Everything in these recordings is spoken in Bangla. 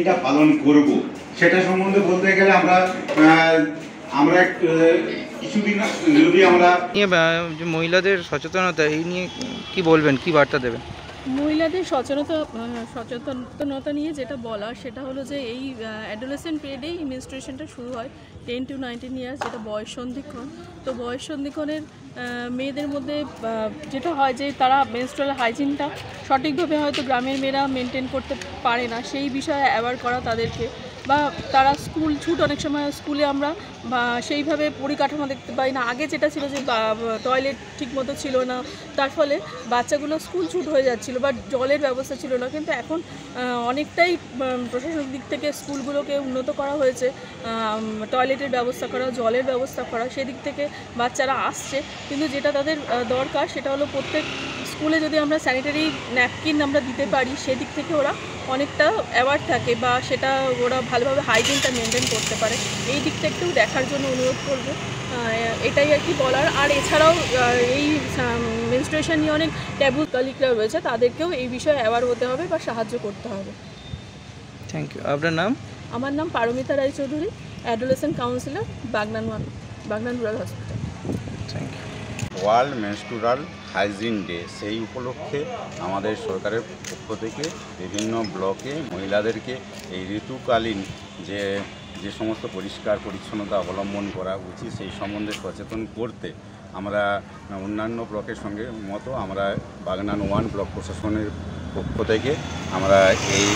এটা পালন করব সেটা সম্বন্ধে বলতে গেলে আমরা কিছুদিন যদি আমরা যে মহিলাদের সচেতনতা এই নিয়ে কি বলবেন, কি বার্তা দেবেন? মহিলাদের সচেতনতা নিয়ে যেটা বলা সেটা হলো যে এই অ্যাডোলেসেন্ট পিরিয়ডেই মেনস্ট্রুয়েশনটা শুরু হয় 10 to 19 ইয়ার্স, যেটা বয়স সন্ধিক্ষণ। তো বয়স সন্ধিক্ষণের মেয়েদের মধ্যে যেটা হয় যে তারা মেনস্ট্রুয়াল হাইজিনটা সঠিকভাবে হয়তো গ্রামের মেয়েরা মেনটেন করতে পারে না, সেই বিষয়ে অ্যাওয়ার করা তাদেরকে, বা তারা স্কুল ছুট, অনেক সময় স্কুলে আমরা সেইভাবে পরিকাঠামো দেখতে পাই না। আগে যেটা ছিল যে টয়লেট ঠিকমতো ছিল না, তার ফলে বাচ্চাগুলো স্কুল ছুট হয়ে যাচ্ছিলো, বা জলের ব্যবস্থা ছিল না। কিন্তু এখন অনেকটাই প্রশাসনিক দিক থেকে স্কুলগুলোকে উন্নত করা হয়েছে, টয়লেটের ব্যবস্থা করা, জলের ব্যবস্থা করা, সেদিক থেকে বাচ্চারা আসছে। কিন্তু যেটা তাদের দরকার সেটা হলো প্রত্যেক স্কুলে যদি আমরা স্যানিটারি ন্যাপকিন আমরা দিতে পারি, সেদিক থেকে ওরা অনেকটা অ্যাওয়ার থাকে, বা সেটা ওরা ভালোভাবে হাইজিনটা মেনটেন করতে পারে। এই দিকটা একটু দেখার জন্য অনুরোধ করবো, এটাই আর কি বলার। আর এছাড়াও এই মেনস্ট্রুয়েশন নিয়ে অনেক ট্যাবু কালিকরা রয়েছে, তাদেরকেও এই বিষয়ে অ্যাওয়ার হতে হবে বা সাহায্য করতে হবে। Thank you. আপনার নাম? আমার নাম Paromita Roychowdhury, adolescent counsellor, Bagnan rural hospital. Thank you. World menstrual hygiene day, সেই উপলক্ষে আমাদের সরকারের পক্ষ থেকে বিভিন্ন ব্লকে মহিলাদেরকে এই ঋতুকালীন যে সমস্ত পরিষ্কার পরিচ্ছন্নতা অবলম্বন করা উচিত সেই সম্বন্ধে সচেতন করতে আমরা অন্যান্য ব্লকের সঙ্গে মতো আমরা বাগনান 1 ব্লক প্রশাসনের পক্ষ থেকে আমরা এই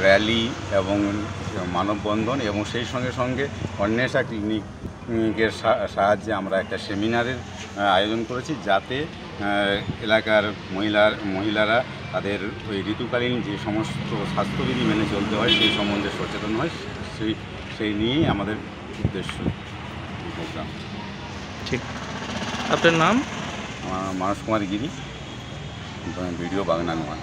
র্যালি এবং মানববন্ধন এবং সেই সঙ্গে সঙ্গে অন্বেষা ক্লিনিকের সাহায্যে আমরা একটা সেমিনারের আয়োজন করেছি, যাতে এলাকার মহিলারা তাদের ওই ঋতুকালীন যে সমস্ত স্বাস্থ্যবিধি মেনে চলতে হয় সেই সম্বন্ধে সচেতন হয়। সেই নিয়েই আমাদের উদ্দেশ্য প্রোগ্রাম। ঠিক। আপনার নাম? মানস কুমার গিরি, ভিডিও বাগনান 1।